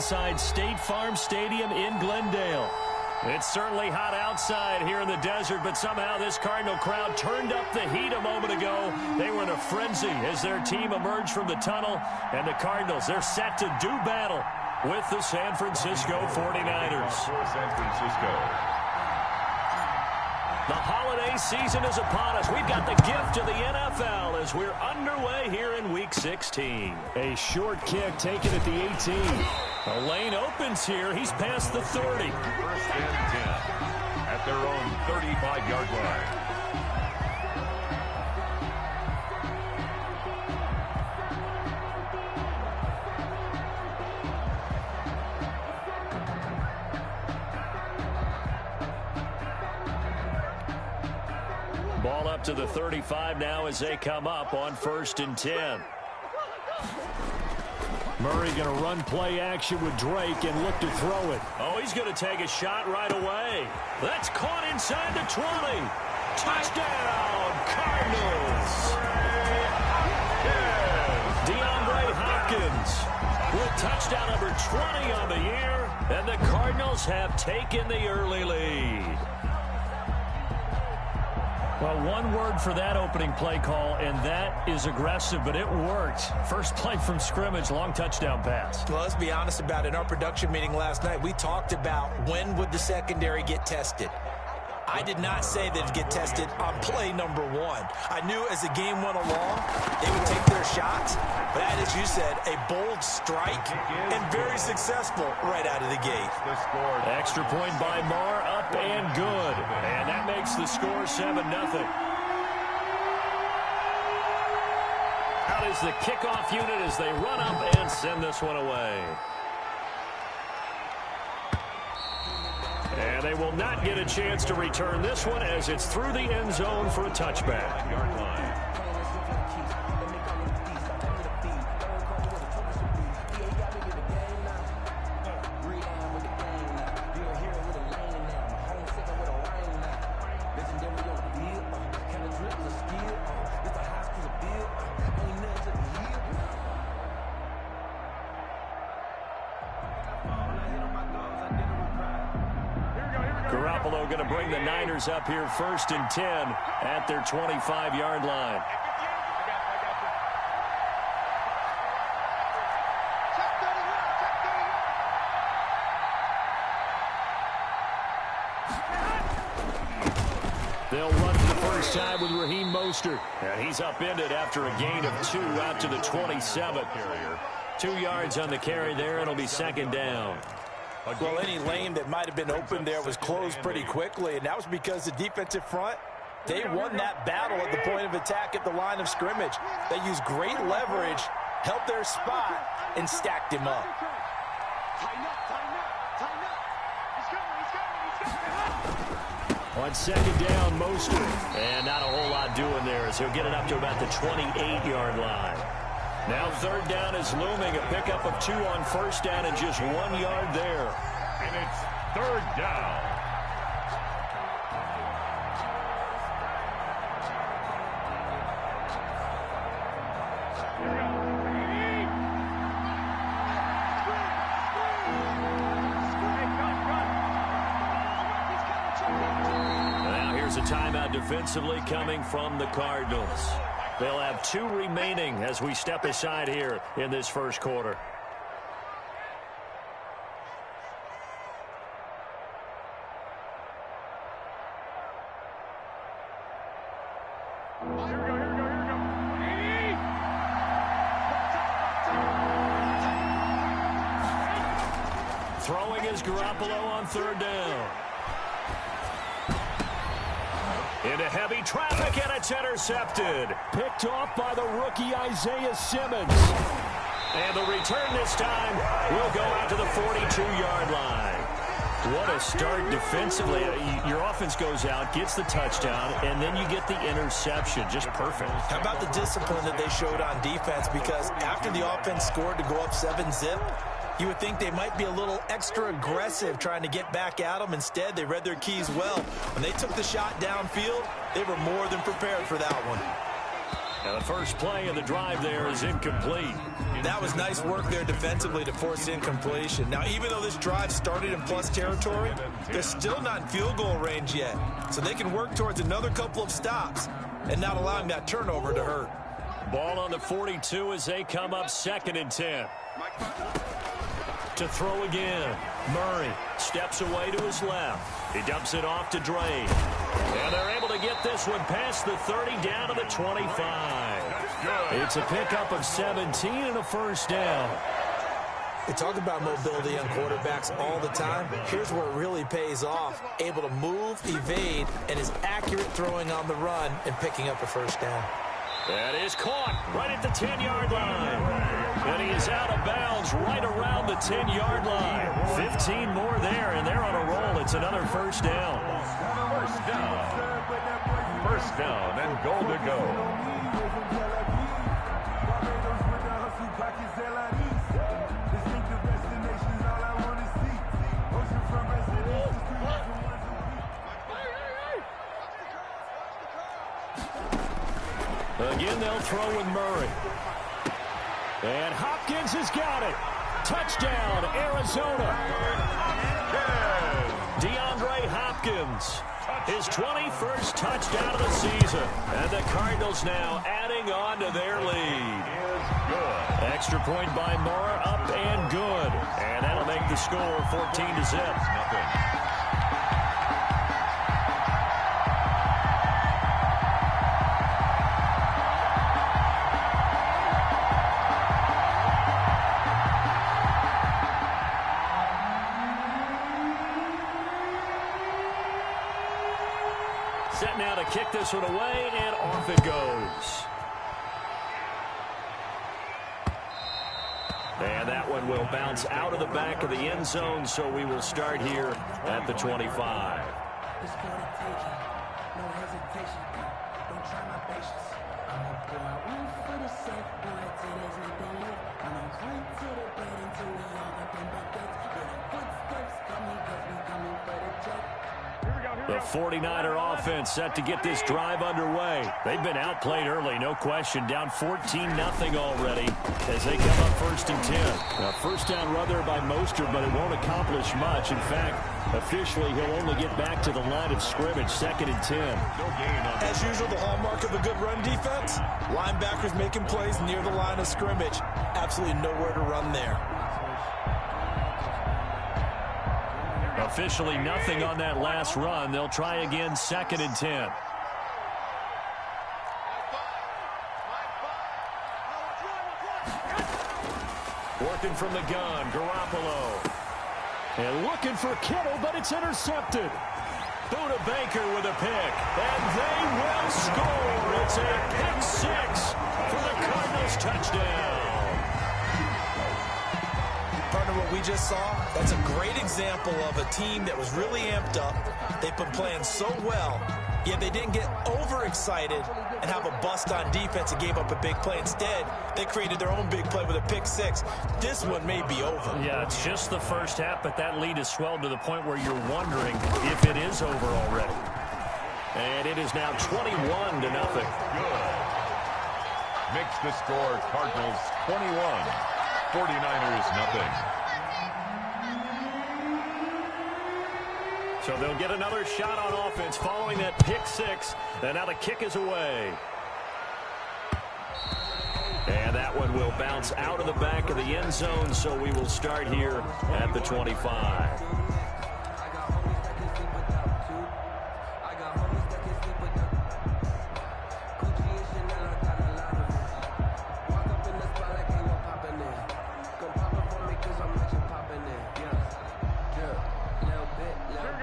inside State Farm Stadium in Glendale. It's certainly hot outside here in the desert, but somehow this Cardinal crowd turned up the heat a moment ago. They were in a frenzy as their team emerged from the tunnel, and the Cardinals, they're set to do battle with the San Francisco 49ers. San Francisco. The holiday season is upon us. We've got the gift of the NFL as we're underway here in Week 16. A short kick taken at the 18. The lane opens here. He's past the 30. First and 10 at their own 35-yard line. Ball up to the 35 now as they come up on 1st and 10. Murray going to run play action with Drake and look to throw it. Oh, he's going to take a shot right away. That's caught inside the 20. Touchdown, Cardinals. DeAndre Hopkins with touchdown number 20 on the year, and the Cardinals have taken the early lead. Well, one word for that opening play call, and that is aggressive, but it worked. First play from scrimmage, long touchdown pass. Well, let's be honest about it. In our production meeting last night, we talked about when would the secondary get tested. I did not say they'd get tested on play number 1. I knew as the game went along, they would take their shots. But that, as you said, a bold strike and very successful right out of the gate. Extra point by Marr, up and good. And that makes the score 7-0. Out is the kickoff unit as they run up and send this one away. And they will not get a chance to return this one as it's through the end zone for a touchback. Yard line. Garoppolo going to bring the Niners up here 1st and 10 at their 25-yard line. They'll run for the first time with Raheem Mostert. And he's upended after a gain of 2 out to the 27. 2 yards on the carry there, and it'll be 2nd down. Well, any lane that might have been open there was closed pretty quickly, and that was because the defensive front, they won that battle at the point of attack at the line of scrimmage. They used great leverage, held their spot, and stacked him up. On 2nd down, Mostert. And not a whole lot doing there as he'll get it up to about the 28-yard line. Now 3rd down is looming, a pickup of 2 on 1st down and just 1 yard there. And it's 3rd down. Now here's a timeout defensively coming from the Cardinals. They'll have 2 remaining as we step aside here in this first quarter. Throwing is Garoppolo on 3rd down. Into heavy traffic, and it's intercepted. Picked off by the rookie Isaiah Simmons. And the return this time will go out to the 42-yard line. What a start defensively. Your offense goes out, gets the touchdown, and then you get the interception. Just perfect. How about the discipline that they showed on defense? Because after the offense scored to go up 7-zip, you would think they might be a little extra aggressive trying to get back at them. Instead, they read their keys well. When they took the shot downfield, they were more than prepared for that one. And the first play of the drive there is incomplete. That was nice work there defensively to force incompletion. Now, even though this drive started in plus territory, they're still not in field goal range yet. So they can work towards another couple of stops and not allowing that turnover to hurt. Ball on the 42 as they come up 2nd and 10. To throw again. Murray steps away to his left. He dumps it off to Drake. And they're able to get this one past the 30 down to the 25. It's a pickup of 17 and a first down. We talk about mobility on quarterbacks all the time. Here's where it really pays off. Able to move, evade, and is accurate throwing on the run and picking up a first down. That is caught right at the 10-yard line. And he is out of bounds right around the 10-yard line. 15 more there, and they're on a roll. It's another first down. First down. First down and goal to go. Again, they'll throw with Murray. And Hopkins has got it. Touchdown, Arizona. DeAndre Hopkins, his 21st touchdown of the season. And the Cardinals now adding on to their lead. Extra point by Moore, up and good. And that'll make the score 14-0. Nothing. Set now to kick this one away, and off it goes. And that one will bounce out of the back of the end zone, so we will start here at the 25. It's for the taking. No hesitation. Don't try my patience. I'm gonna pull out one for the safe boy till there's nothing left. I'm gonna climb to the bed until we all up in buckets. Yeah, the footsteps coming, cause we coming for the check. The 49er offense set to get this drive underway. They've been outplayed early, no question. Down 14-0 already as they come up 1st and 10. Now, first down run there by Mostert, but it won't accomplish much. In fact, officially, he'll only get back to the line of scrimmage, 2nd and 10. As usual, the hallmark of a good run defense, linebackers making plays near the line of scrimmage. Absolutely nowhere to run there. Officially nothing on that last run. They'll try again, 2nd and 10. Working from the gun, Garoppolo. And looking for Kittle, but it's intercepted. Buda Baker with a pick, and they will score. It's a pick 6 for the Cardinals touchdown. Partner, what we just saw, that's a great example of a team that was really amped up. They've been playing so well, yet they didn't get overexcited and have a bust on defense and gave up a big play. Instead, they created their own big play with a pick 6. This one may be over. Yeah, it's just the first half, but that lead has swelled to the point where you're wondering if it is over already. And it is now 21-0. Good. Makes the score Cardinals 21. 49ers nothing. So they'll get another shot on offense following that pick 6. And now the kick is away. And that one will bounce out of the back of the end zone, so we will start here at the 25.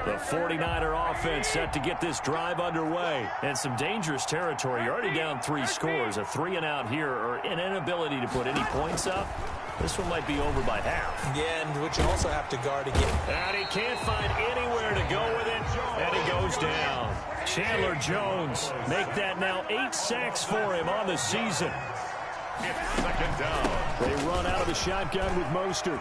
The 49er offense set to get this drive underway. And some dangerous territory. You're already down 3 scores. A 3-and-out here, or an inability to put any points up. This one might be over by half. Yeah, and which you also have to guard again. And he can't find anywhere to go with it. And he goes down. Chandler Jones make that now 8 sacks for him on the season. It's 2nd down. They run out of the shotgun with Mostert.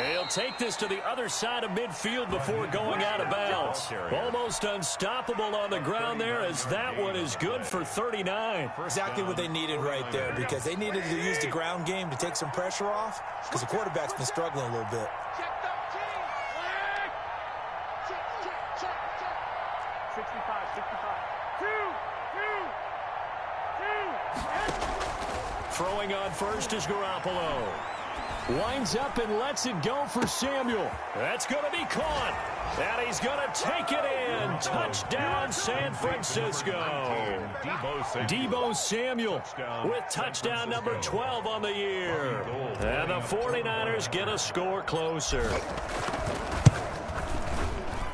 He'll take this to the other side of midfield before going out of bounds. Almost unstoppable on the ground there, as that one is good for 39. Exactly what they needed right there, because they needed to use the ground game to take some pressure off, because the quarterback's been struggling a little bit. Throwing on first is Garoppolo. Winds up and lets it go for Samuel. That's going to be caught. And he's going to take it in. Touchdown, San Francisco. Deebo Samuel with touchdown number 12 on the year. And the 49ers get a score closer.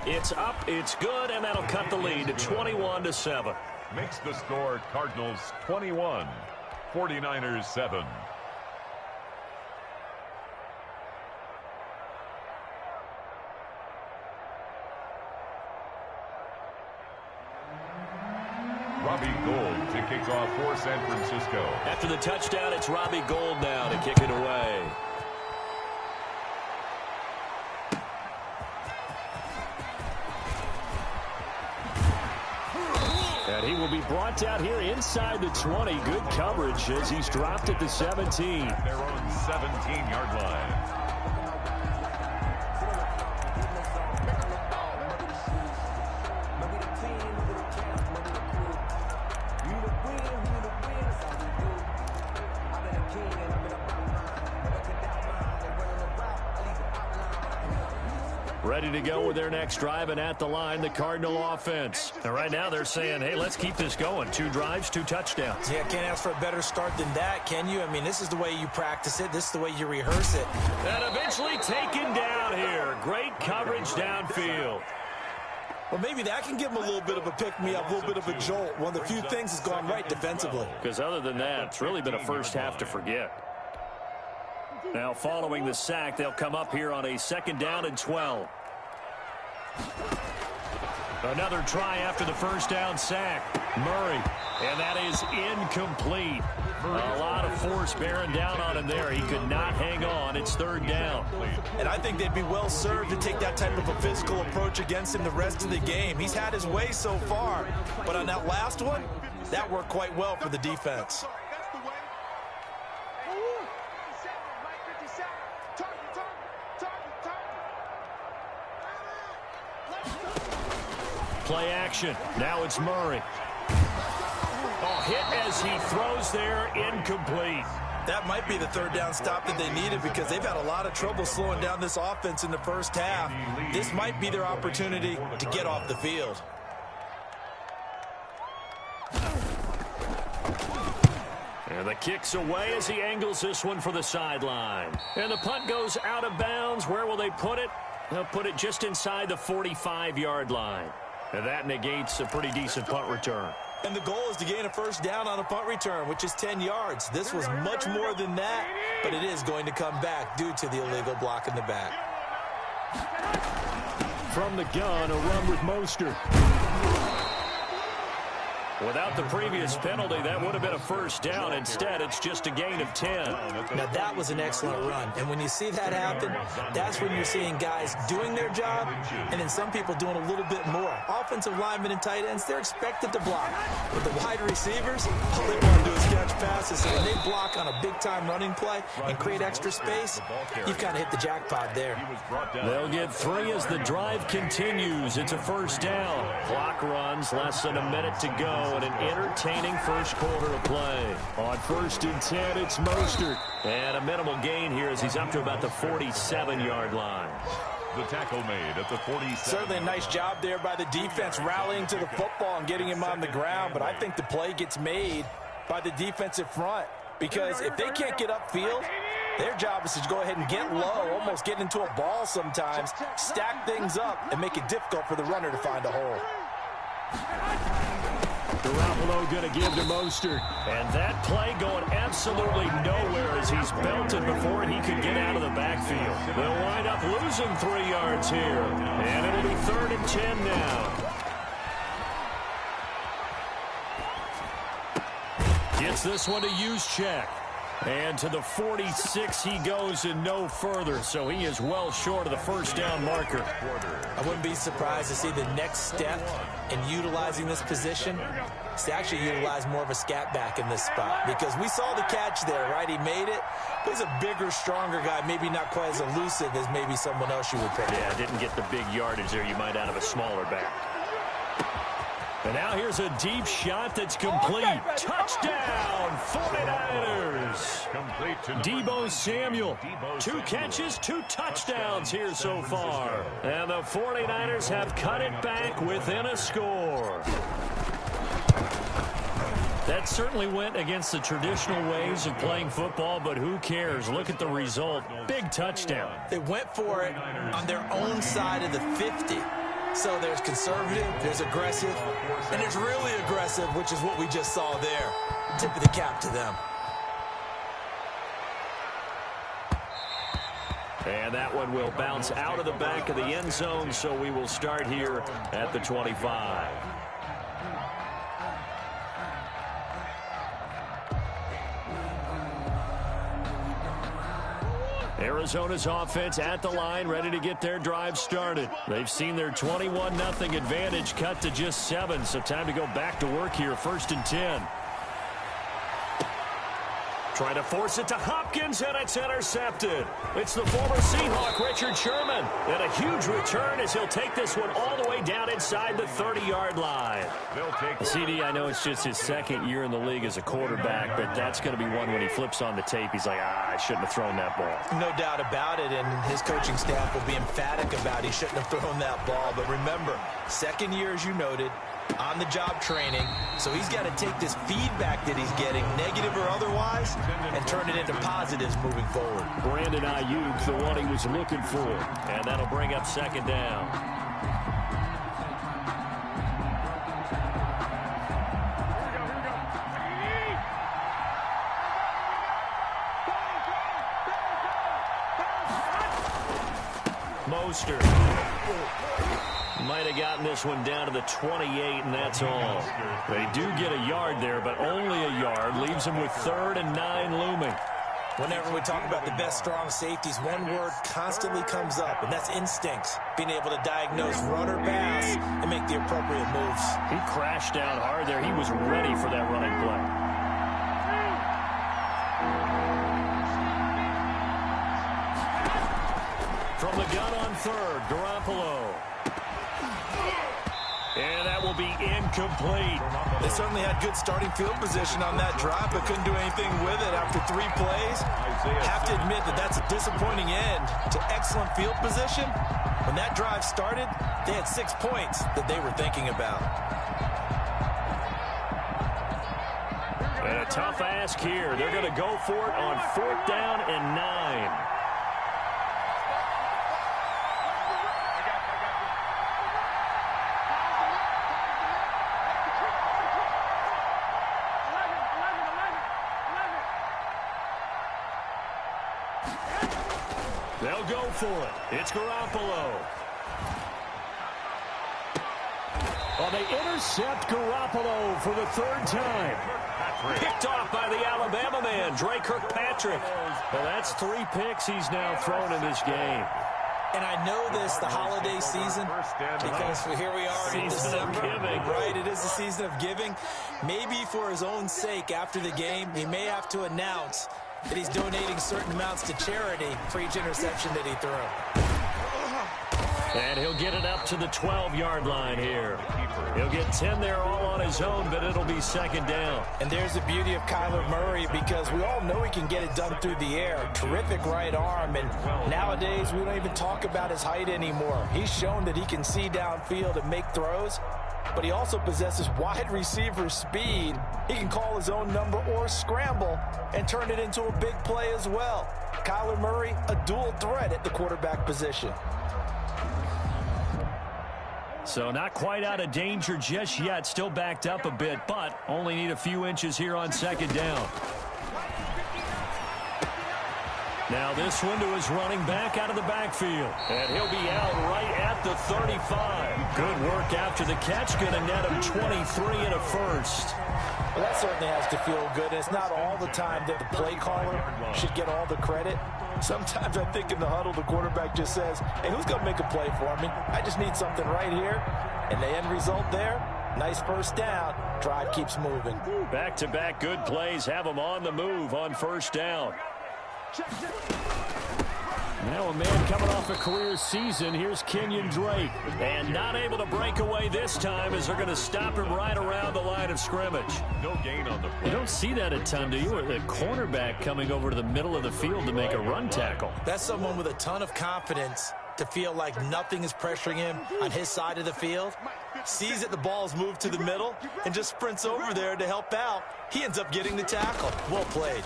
It's up, it's good, and that'll cut the lead to 21-7. Makes the score Cardinals 21, 49ers 7. Robbie Gould to kick off for San Francisco. After the touchdown, it's Robbie Gould now to kick it away. And he will be brought down here inside the 20. Good coverage as he's dropped at the 17. Their own 17-yard line. Ready to go with their next drive, and at the line, the Cardinal offense. And right now they're saying, hey, let's keep this going. 2 drives, 2 touchdowns. Yeah, can't ask for a better start than that, can you? I mean, this is the way you practice it. This is the way you rehearse it. And eventually taken down here. Great coverage downfield. Well, maybe that can give him a little bit of a pick-me-up, a little bit of a jolt. One of the few things that's gone right defensively. Because other than that, it's really been a first half to forget. Now, following the sack, they'll come up here on a 2nd down and 12. Another try after the first down sack. Murray, and that is incomplete. A lot of force bearing down on him there. He could not hang on. It's 3rd down. And I think they'd be well served to take that type of a physical approach against him the rest of the game. He's had his way so far. But on that last one, that worked quite well for the defense. Play action. Now it's Murray. Oh, hit as he throws there, incomplete. That might be the 3rd down stop that they needed, because they've had a lot of trouble slowing down this offense in the first half. This might be their opportunity to get off the field. And the kick's away as he angles this one for the sideline. And the punt goes out of bounds. Where will they put it? They'll put it just inside the 45-yard line. And that negates a pretty decent punt return. And the goal is to gain a 1st down on a punt return, which is 10 yards. This was much more than that, but it is going to come back due to the illegal block in the back. From the gun, a run with Mostert. Without the previous penalty, that would have been a 1st down. Instead, it's just a gain of 10. Now, that was an excellent run. And when you see that happen, that's when you're seeing guys doing their job and then some people doing a little bit more. Offensive linemen and tight ends, they're expected to block. But the wide receivers, all they want to do is catch passes. So when they block on a big-time running play and create extra space, you've kind of hit the jackpot there. They'll get 3 as the drive continues. It's a 1st down. Clock runs, less than a minute to go. And an entertaining first quarter of play. On 1st and 10, it's Mostert. And a minimal gain here as he's up to about the 47-yard line. The tackle made at the 47. Certainly a nice job there by the defense rallying to the football and getting him on the ground. But I think the play gets made by the defensive front. Because if they can't get upfield, their job is to go ahead and get low, almost get into a ball sometimes, stack things up, and make it difficult for the runner to find a hole. Garoppolo going to give to Mostert. And that play going absolutely nowhere as he's belted before he could get out of the backfield. They'll wind up losing 3 yards here. And it'll be 3rd and 10 now. Gets this one to Juszczyk. And to the 46 he goes and no further, so he is well short of the first down marker. I wouldn't be surprised to see the next step in utilizing this position is to actually utilize more of a scat back in this spot, because we saw the catch there, right? He made it. But he's a bigger, stronger guy, maybe not quite as elusive as maybe someone else you would pick. Yeah, didn't get the big yardage there you might out of a smaller back. And now here's a deep shot that's complete. Touchdown, 49ers. Complete to Deebo Samuel. 2 catches, 2 touchdowns here so far. And the 49ers have cut it back within a score. That certainly went against the traditional ways of playing football, but who cares? Look at the result. Big touchdown. They went for it on their own side of the 50. So there's conservative, there's aggressive, and there's really aggressive, which is what we just saw there. Tip of the cap to them. And that one will bounce out of the back of the end zone, so we will start here at the 25. Arizona's offense at the line, ready to get their drive started. They've seen their 21-0 advantage cut to just 7, so time to go back to work here, 1st and 10. Trying to force it to Hopkins, and it's intercepted. It's the former Seahawk, Richard Sherman. And a huge return as he'll take this one all the way down inside the 30-yard line. CD, I know it's just his 2nd year in the league as a quarterback, but that's going to be one when he flips on the tape. He's like, I shouldn't have thrown that ball. No doubt about it, and his coaching staff will be emphatic about he shouldn't have thrown that ball. But remember, 2nd year, as you noted, on-the-job training, so he's got to take this feedback that he's getting, negative or otherwise, and turn it into positives moving forward. Brandon Ayuk, the one he was looking for, and that'll bring up 2nd down. Mostert might have gotten this one down to the 28, and that's all. They do get a yard there, but only a yard. Leaves them with 3rd and 9 looming. Whenever we talk about the best strong safeties, one word constantly comes up, and that's instincts. Being able to diagnose run or pass and make the appropriate moves. He crashed down hard there. He was ready for that running play. From the gun on 3rd, Garoppolo. And that will be incomplete. They certainly had good starting field position on that drive, but couldn't do anything with it after 3 plays. Have to admit that that's a disappointing end to excellent field position. When that drive started, they had 6 points that they were thinking about. And a tough ask here. They're going to go for it on 4th down and 9. They'll go for it. It's Garoppolo. Oh, they intercept Garoppolo for the 3rd time. Picked off by the Alabama man, Dre Kirkpatrick. Well, that's 3 picks he's now thrown in this game. And I know this, the holiday season, because here we are in December. Right, it is the season of giving. Maybe for his own sake after the game, he may have to announce that he's donating certain amounts to charity for each interception that he threw. And he'll get it up to the 12-yard line here. He'll get 10 there all on his own, but it'll be 2nd down. And there's the beauty of Kyler Murray, because we all know he can get it done through the air. Terrific right arm, and nowadays we don't even talk about his height anymore. He's shown that he can see downfield and make throws, but he also possesses wide receiver speed. He can call his own number or scramble and turn it into a big play as well. Kyler Murray, a dual threat at the quarterback position. So not quite out of danger just yet. Still backed up a bit, but only need a few inches here on 2nd down. Now this one to his running back out of the backfield. And he'll be out right at the 35. Good work after the catch. Going to net him 23 and a 1st. Well, that certainly has to feel good. And it's not all the time that the play caller should get all the credit. Sometimes I think in the huddle, the quarterback just says, hey, who's going to make a play for me? I just need something right here. And the end result there, nice first down. Drive keeps moving. Back-to-back good plays have them on the move on first down. Now a man coming off a career season. Here's Kenyon Drake. And not able to break away this time as they're going to stop him right around the line of scrimmage. No gain on the play. You don't see that a ton, do you? Or the cornerback coming over to the middle of the field to make a run tackle. That's someone with a ton of confidence to feel like nothing is pressuring him on his side of the field. Sees that the ball's moved to the middle and just sprints over there to help out. He ends up getting the tackle. Well played.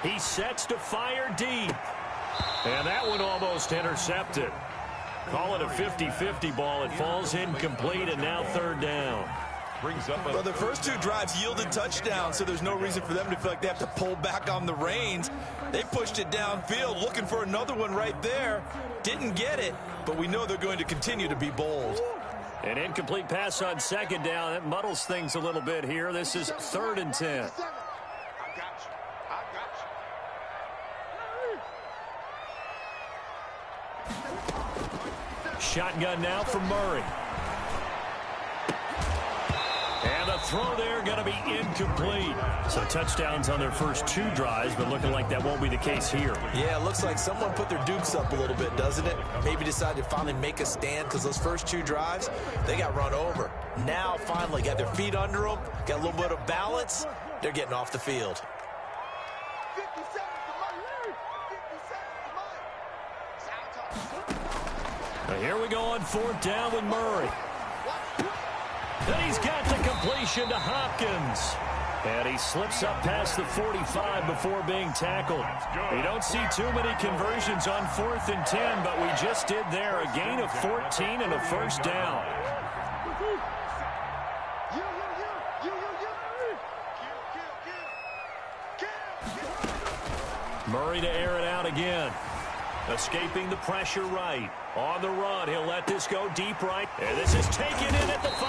He sets to fire deep. And that one almost intercepted. Call it a 50-50 ball. It falls incomplete, and now third down. Brings up Well, the first two drives yielded touchdowns, so there's no reason for them to feel like they have to pull back on the reins. They pushed it downfield, looking for another one right there. Didn't get it, but we know they're going to continue to be bold. An incomplete pass on second down. That muddles things a little bit here. This is 3rd and 10. Shotgun now from Murray. And the throw there going to be incomplete. So touchdowns on their first two drives, but looking like that won't be the case here. Yeah, it looks like someone put their dukes up a little bit, doesn't it? Maybe decided to finally make a stand because those first two drives, they got run over. Now finally got their feet under them, got a little bit of balance. They're getting off the field. Now here we go on 4th down with Murray. Then he's got the completion to Hopkins. And he slips up past the 45 before being tackled. We don't see too many conversions on 4th and 10, but we just did there. A gain of 14 and a first down. Murray to air it out again. Escaping the pressure right. On the run, he'll let this go deep right. And this is taken in at the 5.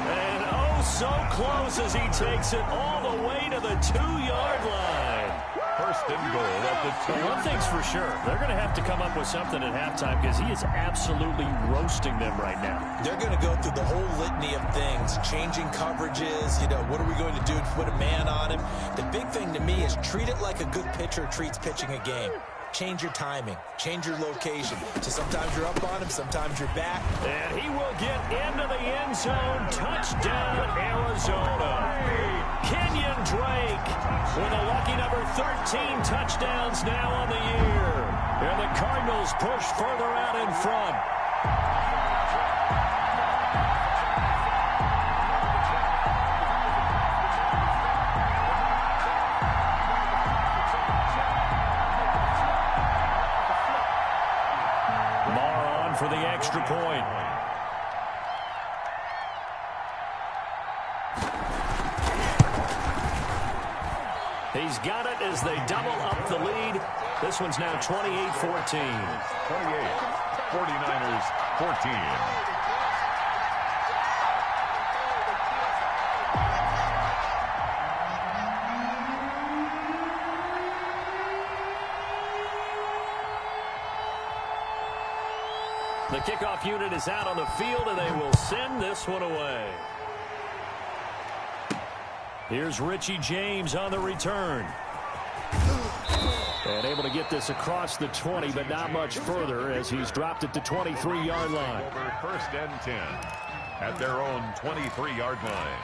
And oh, so close as he takes it all the way to the 2-yard line. First and goal at the 2. One thing's for sure. They're going to have to come up with something at halftime because he is absolutely roasting them right now. They're going to go through the whole litany of things, changing coverages, you know, what are we going to do to put a man on him? The big thing to me is treat it like a good pitcher treats pitching a game. Change your timing, change your location. So sometimes you're up on him, sometimes you're back. And he will get into the end zone. Touchdown, Arizona. Kenyon Drake with a lucky number 13 touchdowns now on the year. And the Cardinals push further out in front. For the extra point. He's got it as they double up the lead. This one's now 28-14. 28, 49ers 14. The kickoff unit is out on the field, and they will send this one away. Here's Richie James on the return. And able to get this across the 20, but not much further as he's dropped it to 23-yard line. Over 1st and 10 at their own 23-yard line.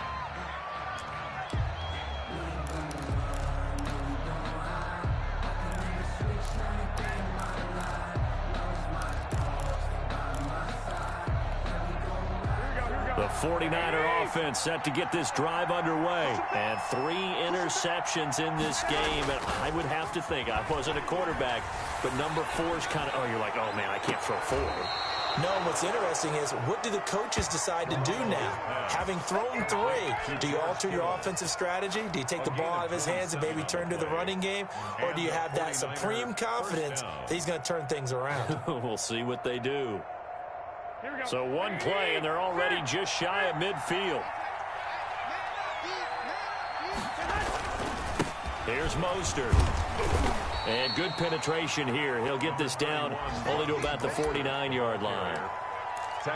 The 49er offense set to get this drive underway. And 3 interceptions in this game. And I would have to think, I wasn't a quarterback, but number 4 is kind of, oh, you're like, oh, man, I can't throw 4. No, what's interesting is, what do the coaches decide to do now? Having thrown 3, do you alter your offensive strategy? Do you take the ball out of his hands and maybe turn to the running game? Or do you have that supreme confidence that he's going to turn things around? We'll see what they do. So one play, and they're already just shy of midfield. Here's Mostert. And good penetration here. He'll get this down only to about the 49-yard line.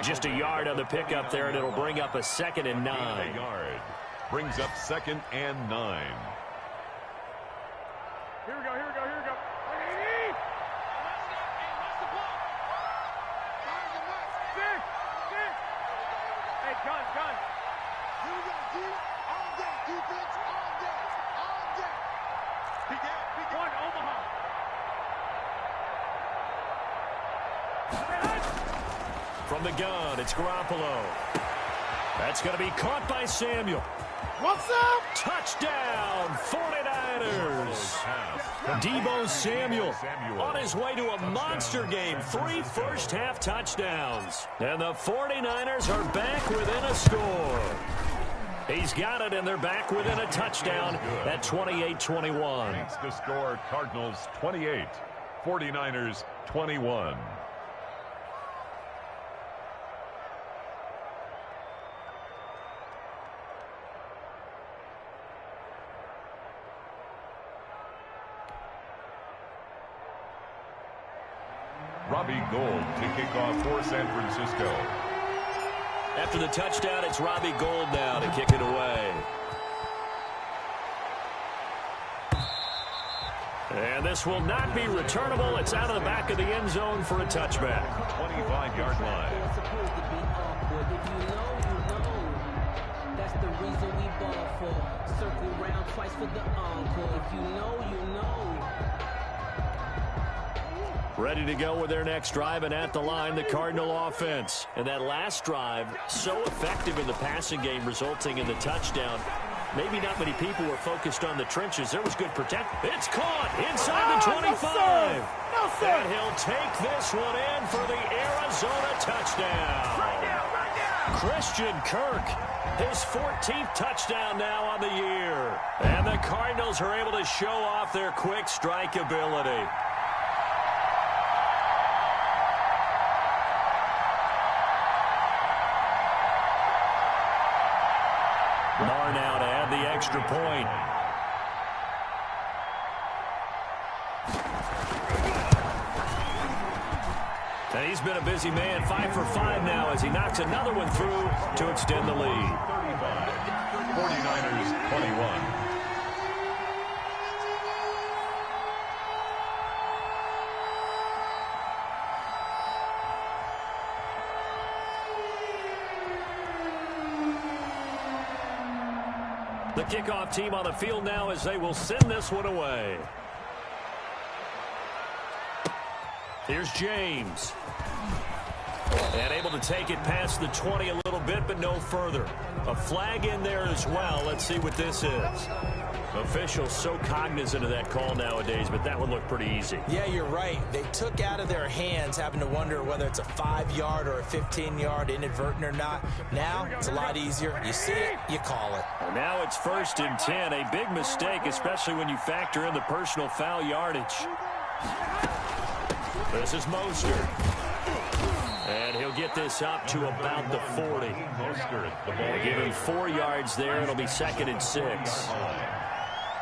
Just a yard on the pickup there, and it'll bring up a 2nd and 9. Brings up 2nd and 9. Here we go. Hey, gun. Here we go, D. On deck, defense, on deck. Be down. One, Omaha. From the gun, it's Garoppolo. That's going to be caught by Samuel. What's up? Touchdown, 49ers. Deebo Samuel on his way to a monster game. 3 first-half touchdowns. And the 49ers are back within a score. He's got it, and they're back within a touchdown at 28-21. Makes the score Cardinals 28, 49ers 21. Robbie Gould to kick off for San Francisco. After the touchdown, it's Robbie Gould now to kick it away. And this will not be returnable. It's out of the back of the end zone for a touchback. 25-yard line. It's supposed to be awkward. If you know, you know. That's the reason we ball for. Circle round twice for the encore. If you know, you know. Ready to go with their next drive, and at the line, the Cardinal offense. And that last drive, so effective in the passing game, resulting in the touchdown. Maybe not many people were focused on the trenches. There was good protection. It's caught inside the 25. No, sir. And he'll take this one in for the Arizona touchdown. Right now. Christian Kirk, his 14th touchdown now on the year. And the Cardinals are able to show off their quick strike ability. Marr now to add the extra point. And he's been a busy man, 5 for 5 now as he knocks another one through to extend the lead. 49ers 21. The kickoff team on the field now as they will send this one away. Here's James. And able to take it past the 20 a little bit, but no further. A flag in there as well. Let's see what this is. Officials so cognizant of that call nowadays, but that one looked pretty easy. Yeah, you're right. They took out of their hands having to wonder whether it's a 5-yard or a 15-yard inadvertent or not. Now, it's a lot easier. You see it, you call it. And now it's 1st and 10. A big mistake, especially when you factor in the personal foul yardage. This is Mostert. And he'll get this up to about the 40. They give him 4 yards there. It'll be 2nd and 6.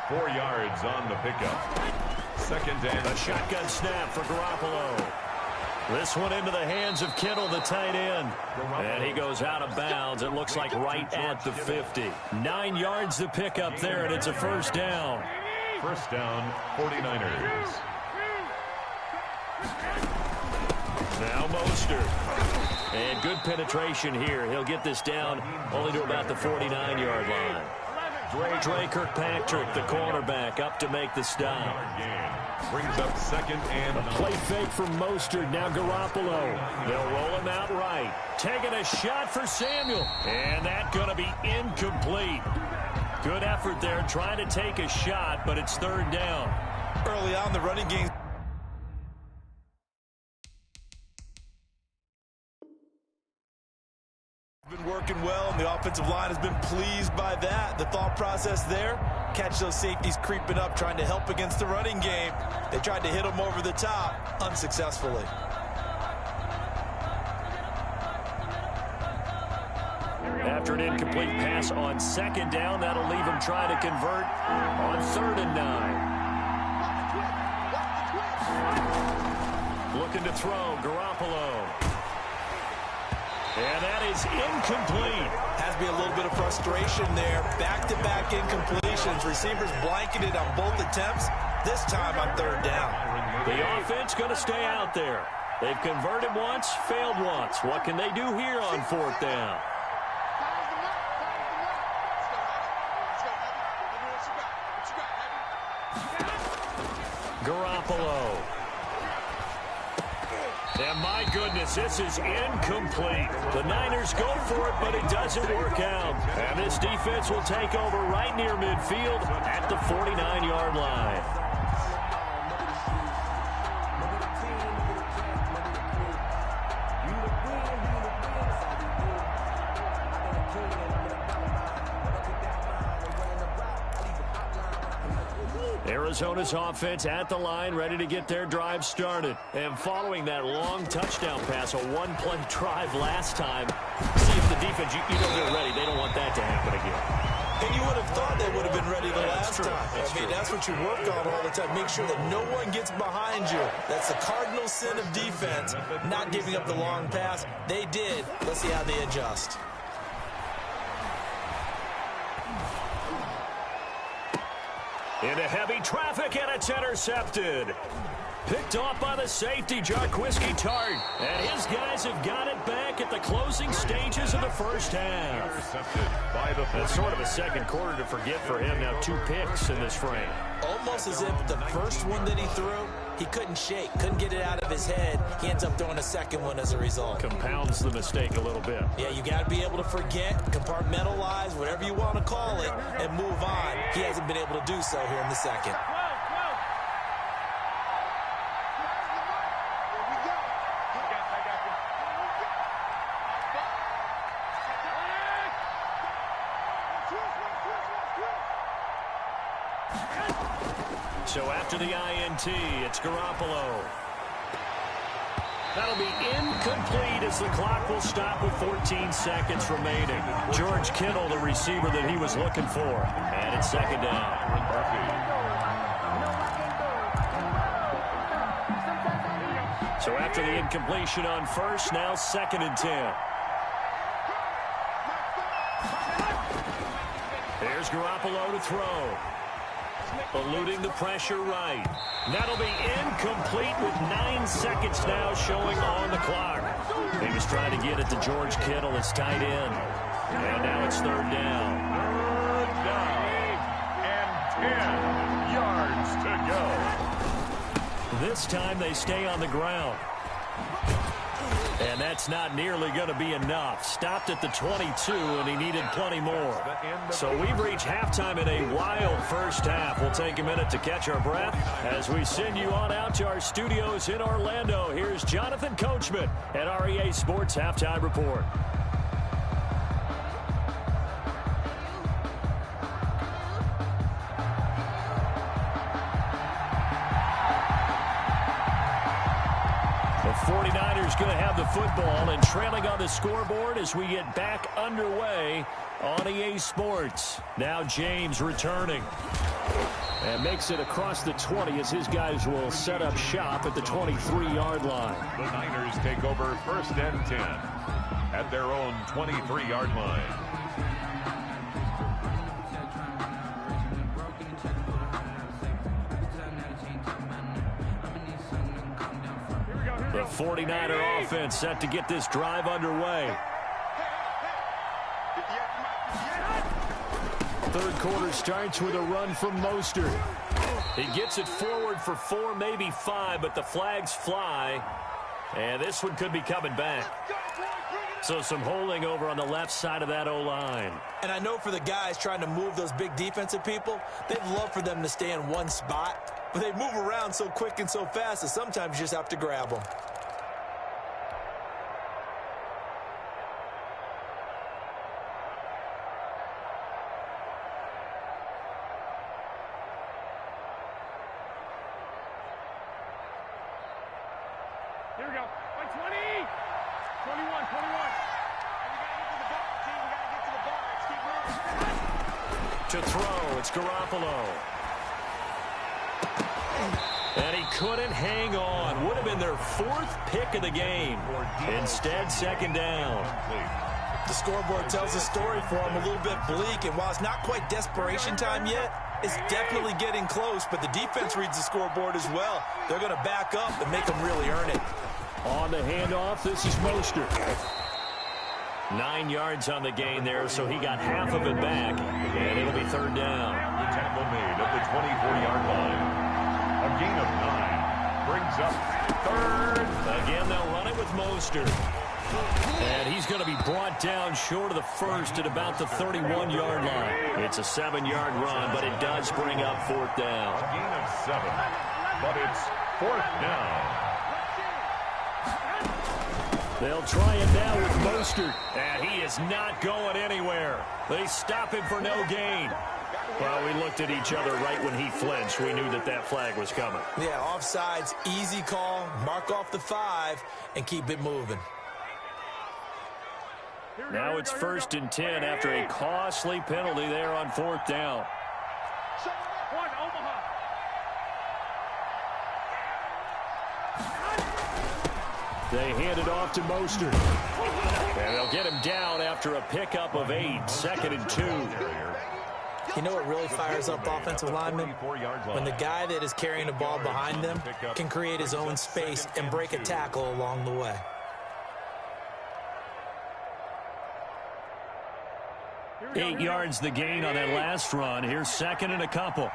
4 yards on the pickup. 2nd and a shotgun snap for Garoppolo. This one into the hands of Kittle, the tight end. And he goes out of bounds. It looks like right at the 50. 9 yards to pick up there, and it's a 1st down. 1st down, 49ers. Now Mostert. And good penetration here. He'll get this down only to about the 49-yard line. Dre Kirkpatrick, the cornerback, up to make the stop. Brings up 2nd and a play fake from Mostert. Now Garoppolo. They'll roll him out right. Taking a shot for Samuel. And that's going to be incomplete. Good effort there trying to take a shot, but it's 3rd down. Early on, the running game been working well, and the offensive line has been pleased by that. The thought process there, catch those safeties creeping up, trying to help against the running game. They tried to hit them over the top, unsuccessfully. After an incomplete pass on second down, that'll leave him trying to convert on 3rd and 9. Looking to throw, Garoppolo. And that is incomplete. Has to be a little bit of frustration there. Back-to-back incompletions. Receivers blanketed on both attempts. This time on 3rd down. The offense going to stay out there. They've converted once, failed once. What can they do here on 4th down? Garoppolo. And my goodness, this is incomplete. The Niners go for it, but it doesn't work out. And this defense will take over right near midfield at the 49-yard line. Arizona's offense at the line, ready to get their drive started. And following that long touchdown pass, a one-play drive last time, see if the defense, you don't get ready. They don't want that to happen again. And you would have thought they would have been ready the last time. That's what you work on all the time. Make sure that no one gets behind you. That's the cardinal sin of defense, not giving up the long pass. They did. Let's see how they adjust. Into heavy traffic, and it's intercepted. Picked off by the safety, Jarquiski Tart. And his guys have got it back at the closing stages of the first half. Intercepted by the 49ers. That's sort of a second quarter to forget for him. Now 2 picks in this frame. Almost as if the first one that he threw, he couldn't shake, couldn't get it out of his head. He ends up throwing a second one as a result. Compounds the mistake a little bit. Yeah, you got to be able to forget, compartmentalize, whatever you want to call it, and move on. He hasn't been able to do so here in the second. So after the INT, it's Garoppolo. That'll be incomplete as the clock will stop with 14 seconds remaining. George Kittle, the receiver that he was looking for. And it's 2nd down. So after the incompletion on 1st, now 2nd and 10. There's Garoppolo to throw. Eluding the pressure right. That'll be incomplete with 9 seconds now showing on the clock. He was trying to get it to George Kittle, his tight end. And now it's 3rd down. 3rd down. And 10 yards to go. This time they stay on the ground. And that's not nearly going to be enough. Stopped at the 22, and he needed plenty more. So we've reached halftime in a wild first half. We'll take a minute to catch our breath as we send you on out to our studios in Orlando. Here's Jonathan Coachman at REA Sports Halftime Report. The 49ers going to have the football and trailing on the scoreboard as we get back underway on EA Sports. Now James returning. And makes it across the 20 as his guys will set up shop at the 23-yard line. The Niners take over 1st and 10 at their own 23-yard line. The 49er offense set to get this drive underway. 3rd quarter starts with a run from Mostert. He gets it forward for 4, maybe 5, but the flags fly. And this one could be coming back. So some holding over on the left side of that O-line. And I know for the guys trying to move those big defensive people, they'd love for them to stay in one spot. But they move around so quick and so fast that sometimes you just have to grab them. Here we go. 20. 21. 21. We got to get to the ball, team. We got to get to the To throw, it's Garoppolo. And he couldn't hang on. Would have been their 4th pick of the game. Instead, second down. The scoreboard tells a story for him, a little bit bleak, and while it's not quite desperation time yet, it's definitely getting close, but the defense reads the scoreboard as well. They're going to back up and make them really earn it. On the handoff, this is Mostert. 9 yards on the gain there, so he got half of it back, and it'll be third down. The tackle made at the 24-yard line. A gain of 9 brings up third. Again, they'll run it with Mostert. And he's going to be brought down short of the first at about the 31-yard line. It's a 7-yard run, but it does bring up fourth down. A gain of 7, but it's fourth down. They'll try it now with Mostert. And he is not going anywhere. They stop him for no gain. Well, we looked at each other right when he flinched. We knew that that flag was coming. Yeah, offsides, easy call. Mark off the 5 and keep it moving. Now it's 1st and 10 after a costly penalty there on fourth down. They hand it off to Mostert. And they'll get him down after a pickup of 8, 2nd and 2. You know what really fires up offensive linemen? When the guy that is carrying the ball behind them can create his own space and break a tackle along the way. Eight yards the gain on that last run. Here's 2nd and a couple.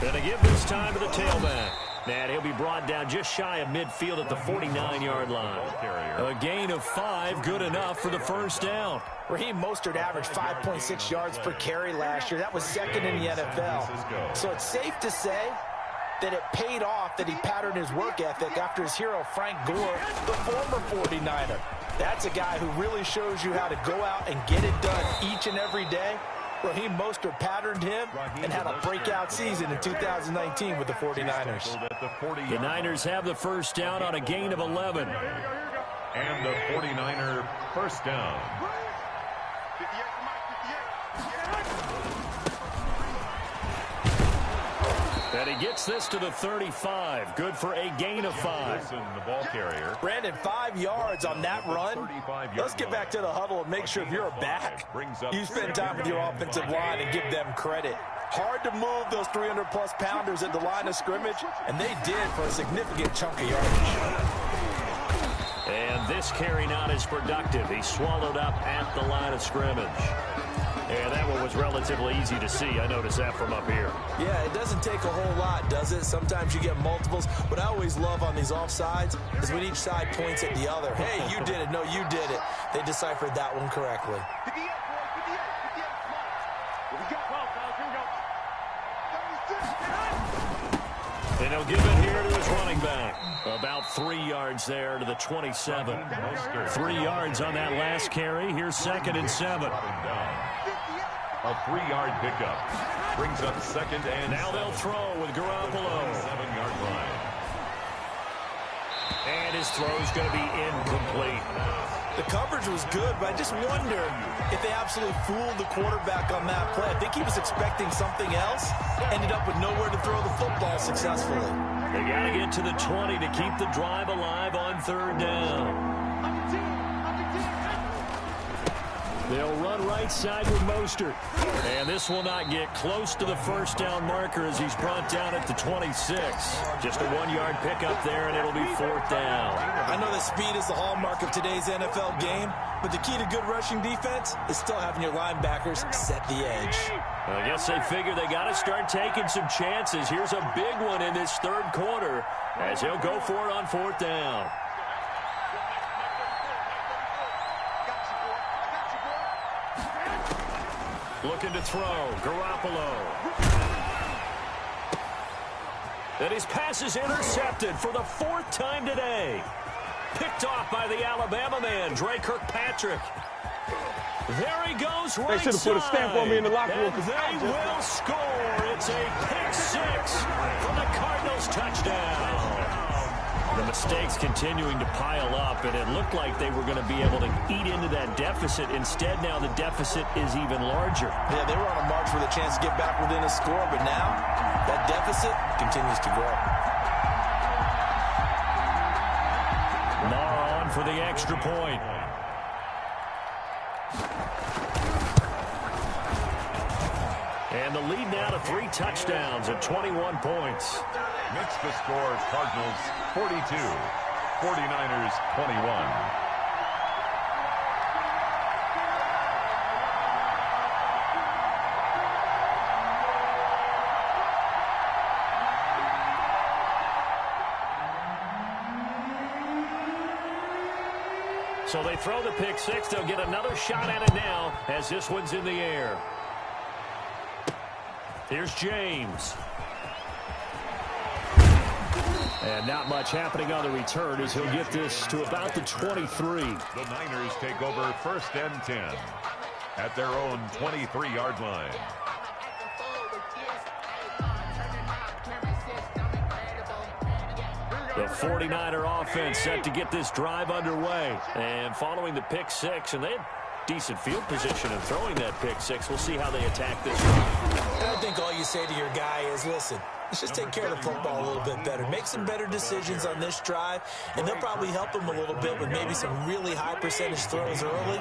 Gonna give this time to the tailback. And he'll be brought down just shy of midfield at the 49-yard line. A gain of 5, good enough for the first down. Raheem Mostert averaged 5.6 yards per carry last year. That was 2nd in the NFL. So it's safe to say that it paid off that he patterned his work ethic after his hero Frank Gore, the former 49er. That's a guy who really shows you how to go out and get it done each and every day. Raheem Mostert patterned him and had a breakout season in 2019 with the 49ers. The Niners have the first down on a gain of 11. And the 49er first down. And he gets this to the 35. Good for a gain of 5. The ball carrier. Brandon, 5 yards on that run. Let's get back to the huddle and make sure if you're a back, you spend time with your offensive line and give them credit. Hard to move those 300-plus pounders at the line of scrimmage, and they did for a significant chunk of yardage. And this carry not as productive. He swallowed up at the line of scrimmage. And that one was relatively easy to see. I noticed that from up here. Yeah, it doesn't take a whole lot, does it? Sometimes you get multiples. What I always love on these offsides is when each side points at the other. Hey, you did it. No, you did it. They deciphered that one correctly. And he'll give it here to his running back. About 3 yards there to the 27. 3 yards on that last carry. Here's 2nd and 7. A 3-yard pickup brings up 2nd and now 7. They'll throw with Garoppolo. 7-yard line. And his throw's going to be incomplete. The coverage was good, but I just wonder if they absolutely fooled the quarterback on that play. I think he was expecting something else. Ended up with nowhere to throw the football successfully. They got to get to the 20 to keep the drive alive on third down. They'll run right side with Mostert. And this will not get close to the first down marker as he's brought down at the 26. Just a 1-yard pickup there, and it'll be fourth down. I know that speed is the hallmark of today's NFL game, but the key to good rushing defense is still having your linebackers set the edge. I guess they figure they got to start taking some chances. Here's a big one in this third quarter as he'll go for it on fourth down. Looking to throw, Garoppolo. And his pass is intercepted for the 4th time today. Picked off by the Alabama man, Dre Kirkpatrick. There he goes right side. They should have put a stamp on me in the locker room. And they will score. It's a pick 6 for the Cardinals touchdown. The mistakes continuing to pile up, and it looked like they were going to be able to eat into that deficit. Instead, now the deficit is even larger. Yeah, they were on a march for the chance to get back within a score, but now that deficit continues to grow. Lamar on for the extra point. And the lead now to 3 touchdowns at 21 points. Makes the score Cardinals 42, 49ers 21. So they throw the pick six. They'll get another shot at it now as this one's in the air. Here's James. And not much happening on the return as he'll get this to about the 23. The Niners take over 1st and 10 at their own 23-yard line. The 49er offense set to get this drive underway. And following the pick six, and they had decent field position in throwing that pick six. We'll see how they attack this drive. I think all you say to your guy is, listen, let's just take care of the football a little bit better. Make some better decisions on this drive, and they'll probably help him a little bit with maybe some really high percentage throws early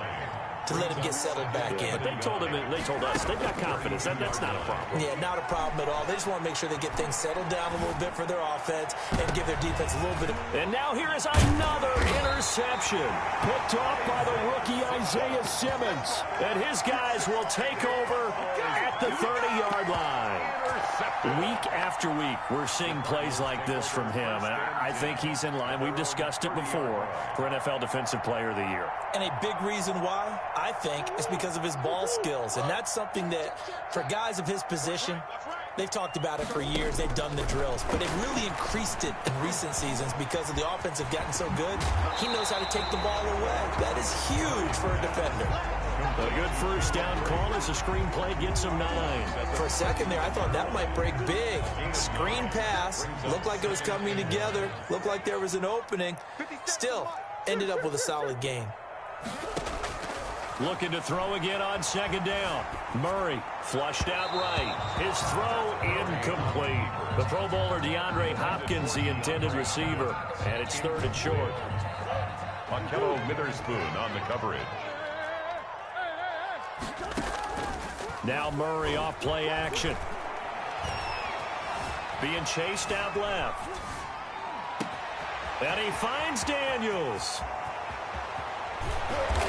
to let him get settled back in. But they told him, they told us, they've got confidence. That's not a problem. Yeah, not a problem at all. They just want to make sure they get things settled down a little bit for their offense and give their defense a little bit of... And now here is another interception. Picked off by the rookie Isaiah Simmons. And his guys will take over at the 30-yard line. Week after week, we're seeing plays like this from him. And I think he's in line. We've discussed it before for NFL Defensive Player of the Year. And a big reason why, I think, is because of his ball skills. And that's something that, for guys of his position, they've talked about it for years. They've done the drills. But they've really increased it in recent seasons because of the offense have gotten so good. He knows how to take the ball away. That is huge for a defender. A good first down call as the screen play gets him 9. For a second there, I thought that might break big. Screen pass. Looked like it was coming together. Looked like there was an opening. Still, ended up with a solid gain. Looking to throw again on 2nd down. Murray flushed out right. His throw incomplete. The Pro Bowler DeAndre Hopkins, the intended receiver. And it's 3rd and short. Markel Witherspoon on the coverage. Now Murray off play action. Being chased out left. And he finds Daniels.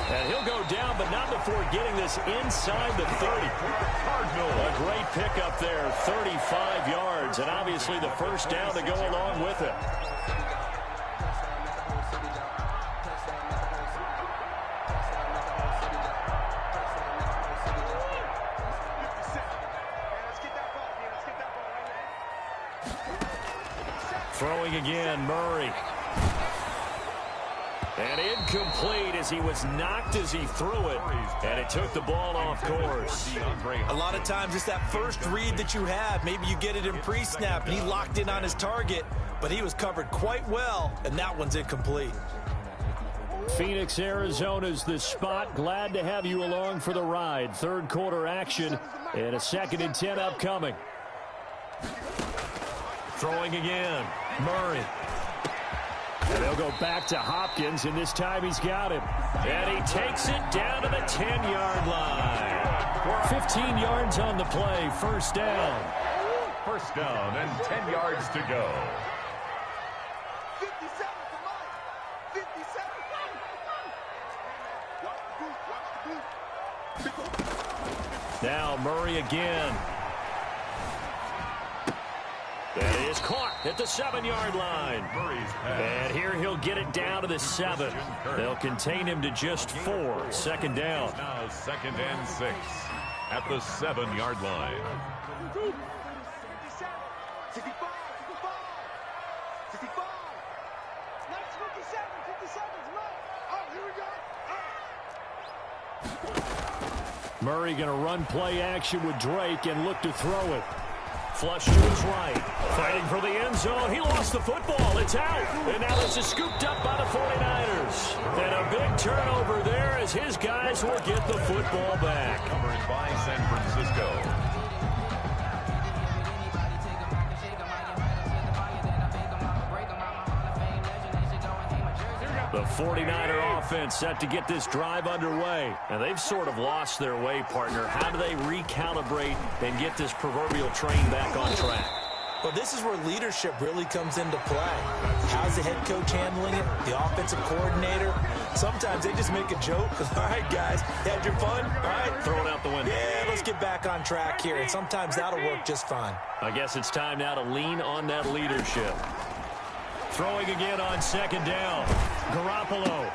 And he'll go down, but not before getting this inside the 30. A great pickup there, 35 yards, and obviously the first down to go along with it. Throwing again, Murray. And incomplete as he was knocked as he threw it. And it took the ball off course. A lot of times it's that first read that you have. Maybe you get it in pre-snap and he locked in on his target. But he was covered quite well, and that one's incomplete. Phoenix, Arizona's the spot. Glad to have you along for the ride. 3rd quarter action and a 2nd and 10 upcoming. Throwing again, Murray. And they'll go back to Hopkins, and this time he's got him. And he takes it down to the 10-yard line. 15 yards on the play, 1st down. 1st down and 10 yards to go. 57 to Mike. 57. Now Murray again. That is caught at the 7-yard line. And here he'll get it down to the 7. They'll contain him to just 4. 2nd down. Now 2nd and 6 at the 7-yard line. 57, 65, 65. Next 57, 57's Mike. Oh, here we go. Murray going to run play action with Drake and look to throw it. Flush to his right. Fighting for the end zone. He lost the football. It's out. And now this is scooped up by the 49ers. And a big turnover there as his guys will get the football back. Covered by San Francisco. The 49er offense set to get this drive underway. And they've sort of lost their way, partner. How do they recalibrate and get this proverbial train back on track? Well, this is where leadership really comes into play. How's the head coach handling it? The offensive coordinator? Sometimes they just make a joke. All right, guys, had your fun? All right. Throw it out the window. Yeah, let's get back on track here. And sometimes that'll work just fine. I guess it's time now to lean on that leadership. Throwing again on second down. Garoppolo.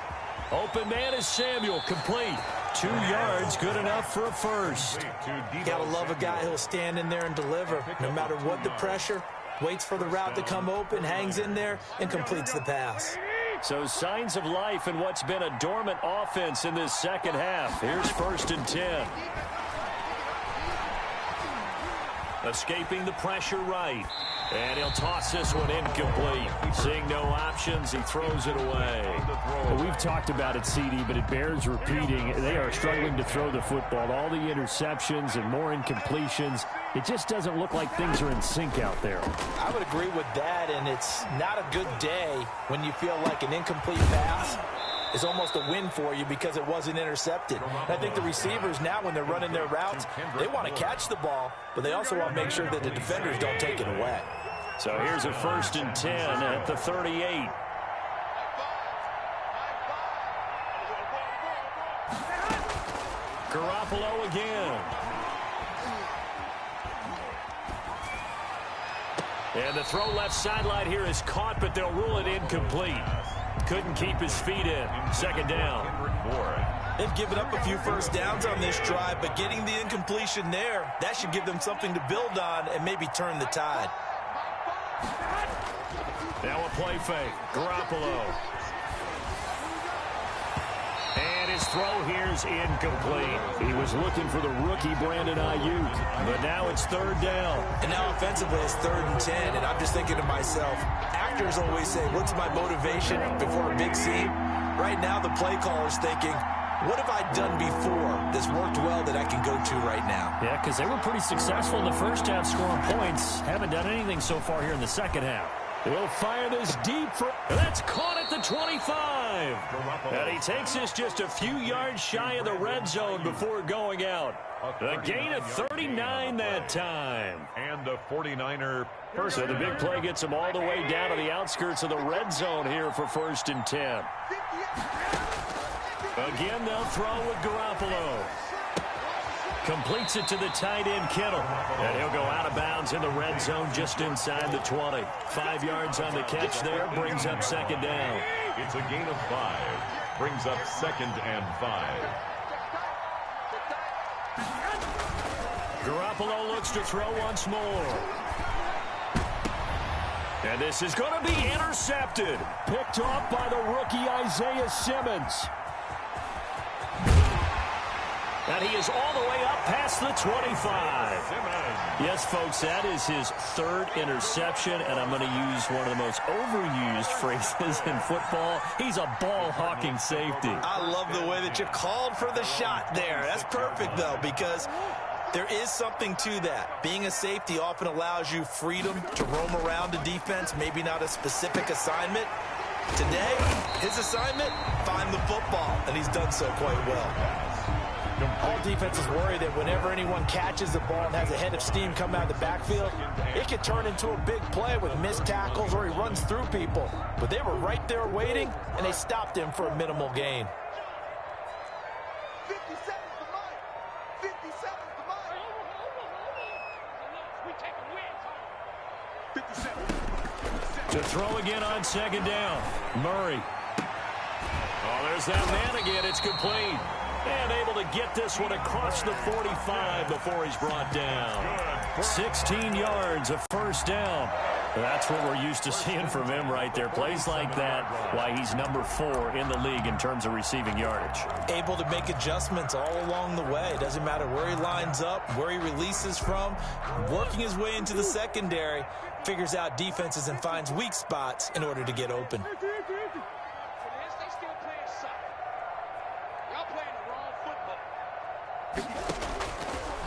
Open man is Samuel. Complete. 2 yards, good enough for a first. Gotta love a guy who'll stand in there and deliver. No matter what the pressure, waits for the route to come open, hangs in there, and completes the pass. So signs of life in what's been a dormant offense in this second half. Here's 1st and 10. Escaping the pressure right. And he'll toss this one incomplete. Seeing no options, he throws it away. Well, we've talked about it, CD, but it bears repeating. They are struggling to throw the football. All the interceptions and more incompletions. It just doesn't look like things are in sync out there. I would agree with that, and it's not a good day when you feel like an incomplete pass is almost a win for you because it wasn't intercepted. And I think the receivers now, when they're running their routes, they want to catch the ball, but they also want to make sure that the defenders don't take it away. So here's a 1st and 10 at the 38. Garoppolo again. And the throw left sideline here is caught, but they'll rule it incomplete. Couldn't keep his feet in. 2nd down. They've given up a few first downs on this drive, but getting the incompletion there, that should give them something to build on and maybe turn the tide. Now a play fake. Garoppolo. And his throw here is incomplete. He was looking for the rookie Brandon Ayuk. But now it's 3rd down. And now offensively it's 3rd and 10. And I'm just thinking to myself, actors always say, what's my motivation before a big scene? Right now the play caller's thinking, what have I done before that's worked well that I can go to right now? Yeah, because they were pretty successful in the first half scoring points. Haven't done anything so far here in the second half. He'll fire this deep for... That's caught at the 25. And he takes this just a few yards shy of the red zone before going out. A gain of 39 that time. And the 49er... So the big play gets him all the way down to the outskirts of the red zone here for 1st and 10. Again, they'll throw with Garoppolo. Completes it to the tight end, Kittle. And he'll go out of bounds in the red zone just inside the 20. 5 yards on the catch there, brings up 2nd down. It's a gain of 5. Brings up 2nd and 5. Garoppolo looks to throw once more. And this is going to be intercepted. Picked off by the rookie Isaiah Simmons. And he is all the way up past the 25. Yes, folks, that is his 3rd interception, and I'm going to use one of the most overused phrases in football. He's a ball-hawking safety. I love the way that you called for the shot there. That's perfect, though, because there is something to that. Being a safety often allows you freedom to roam around the defense, maybe not a specific assignment. Today, his assignment, find the football, and he's done so quite well. All defenses worry that whenever anyone catches the ball and has a head of steam come out of the backfield, it could turn into a big play with missed tackles or he runs through people. But they were right there waiting, and they stopped him for a minimal gain. 57's the mic. 57's the mic. 57. To throw again on 2nd down. Murray. Oh, there's that man again. It's complete. And able to get this one across the 45 before he's brought down. 16 yards, a 1st down. That's what we're used to seeing from him right there. Plays like that, why he's number 4 in the league in terms of receiving yardage. Able to make adjustments all along the way. Doesn't matter where he lines up, where he releases from. Working his way into the secondary, figures out defenses and finds weak spots in order to get open.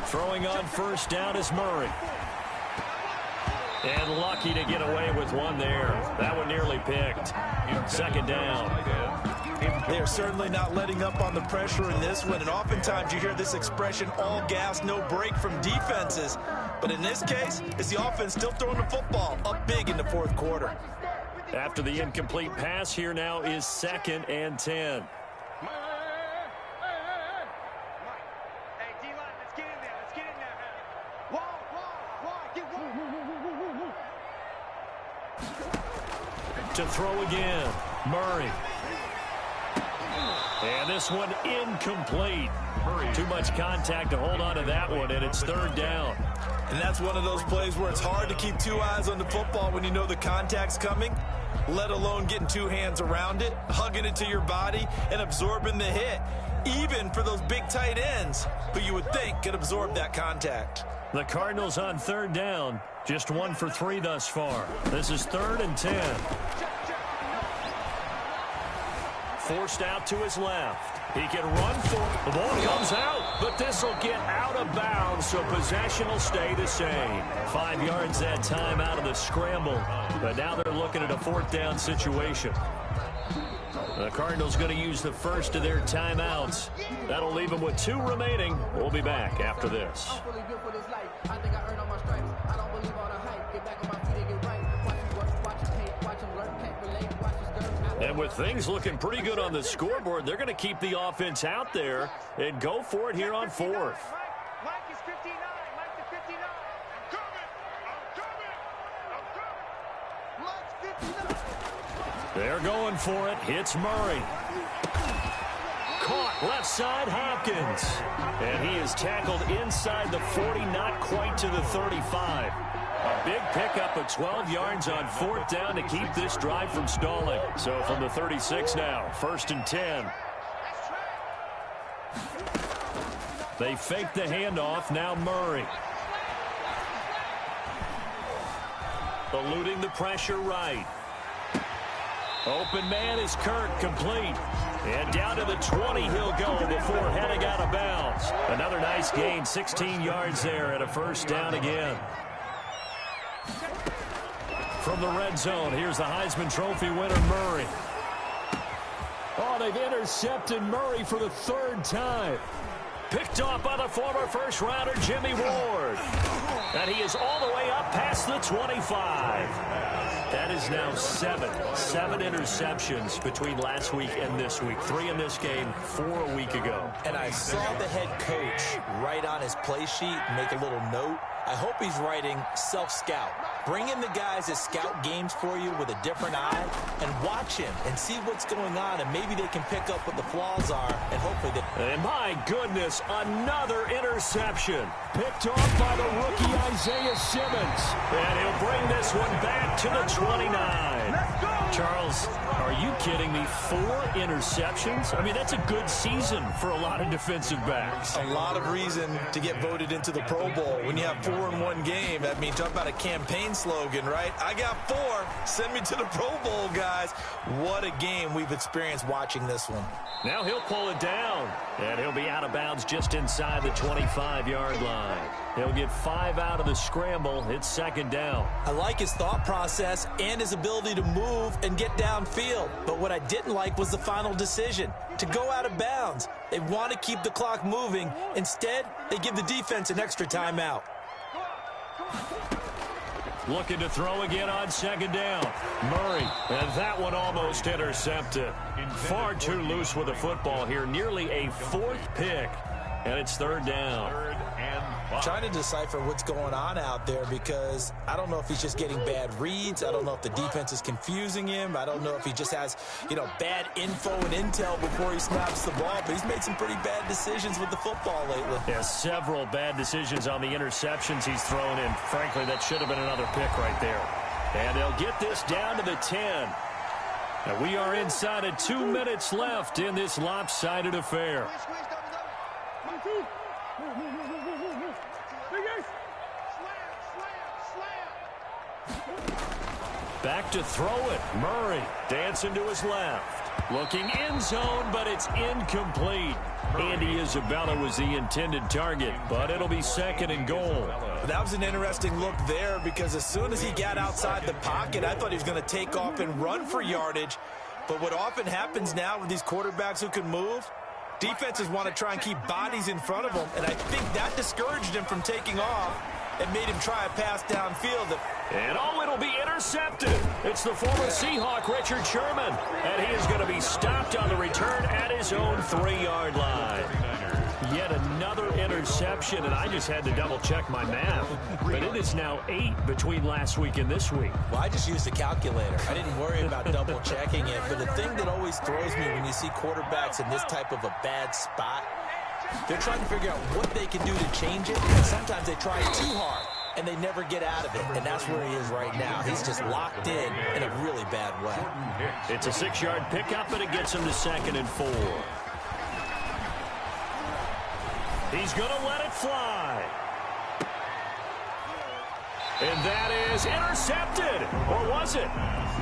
Throwing on first down is Murray. And lucky to get away with one there. That one nearly picked. Second down. They're certainly not letting up on the pressure in this one. And oftentimes you hear this expression, all gas, no break from defenses. But in this case, it's the offense still throwing the football up big in the fourth quarter. After the incomplete pass, here now is 2nd and 10. To throw again, Murray. And this one incomplete. Too much contact to hold on to that one, and it's 3rd down. And that's one of those plays where it's hard to keep 2 eyes on the football when you know the contact's coming, let alone getting 2 hands around it, hugging it to your body, and absorbing the hit, even for those big tight ends who you would think could absorb that contact. The Cardinals on 3rd down, just 1 for 3 thus far. This is 3rd and 10. Forced out to his left. He can run for the ball comes out, but this will get out of bounds, so possession will stay the same. 5 yards that time out of the scramble, but now they're looking at a 4th down situation. The Cardinals going to use the first of their timeouts. That'll leave them with 2 remaining. We'll be back after this. And with things looking pretty good on the scoreboard, they're going to keep the offense out there and go for it here on 4th. Mike is 59. Mike is 59. I'm coming. Mike's 59. They're going for it. Hits Murray. Caught left side, Hopkins. And he is tackled inside the 40, not quite to the 35. A big pickup of 12 yards on 4th down to keep this drive from stalling. So from the 36 now, 1st and 10. They fake the handoff, now Murray. Eluding the pressure right. Open man is Kirk, complete. And down to the 20 he'll go before heading out of bounds. Another nice gain, 16 yards there and a 1st down again. From the red zone, here's the Heisman Trophy winner, Murray. Oh, they've intercepted Murray for the 3rd time. Picked off by the former first-rounder, Jimmy Ward. And he is all the way up past the 25. That is now 7 interceptions between last week and this week. 3 in this game, 4 a week ago. And I saw the head coach write on his play sheet, make a little note. I hope he's writing self-scout. Bring in the guys that scout games for you with a different eye and watch him and see what's going on, and maybe they can pick up what the flaws are, and hopefully they... And my goodness, another interception. Picked off by the rookie Isaiah Simmons. And he'll bring this one back to the 29. Let's go! Charles, are you kidding me? 4 interceptions? I mean, that's a good season for a lot of defensive backs. A lot of reason to get voted into the Pro Bowl. When you have 4 in one game, I mean, talk about a campaign slogan, right? I got 4. Send me to the Pro Bowl, guys. What a game we've experienced watching this one. Now he'll pull it down, and he'll be out of bounds just inside the 25-yard line. He'll get 5 out of the scramble. It's 2nd down. I like his thought process and his ability to move and get downfield. But what I didn't like was the final decision, to go out of bounds. They want to keep the clock moving. Instead, they give the defense an extra timeout. Looking to throw again on 2nd down. Murray, and that one almost intercepted. Far too loose with the football here. Nearly a 4th pick, and it's 3rd down. Trying to decipher what's going on out there, because I don't know if he's just getting bad reads. I don't know if the defense is confusing him. I don't know if he just has, bad info and intel before he snaps the ball. But he's made some pretty bad decisions with the football lately. Yeah, several bad decisions on the interceptions he's thrown in. Frankly, that should have been another pick right there. And they'll get this down to the 10. And we are inside of 2 minutes left in this lopsided affair. Back to throw it. Murray dancing to his left. Looking end zone, but it's incomplete. Andy Isabella was the intended target, but it'll be 2nd and goal. That was an interesting look there because as soon as he got outside the pocket, I thought he was going to take off and run for yardage. But what often happens now with these quarterbacks who can move, defenses want to try and keep bodies in front of them, and I think that discouraged him from taking off and made him try a pass downfield. And it'll be intercepted. It's the former Seahawk, Richard Sherman, and he is going to be stopped on the return at his own 3-yard line. Yet another interception, and I just had to double-check my math. But it is now 8 between last week and this week. Well, I just used a calculator. I didn't worry about double-checking it. But the thing that always throws me when you see quarterbacks in this type of a bad spot, they're trying to figure out what they can do to change it. And sometimes they try too hard, and they never get out of it. And that's where he is right now. He's just locked in a really bad way. It's a 6-yard pickup, and it gets him to 2nd and 4. He's going to let it fly. And that is intercepted. Or was it?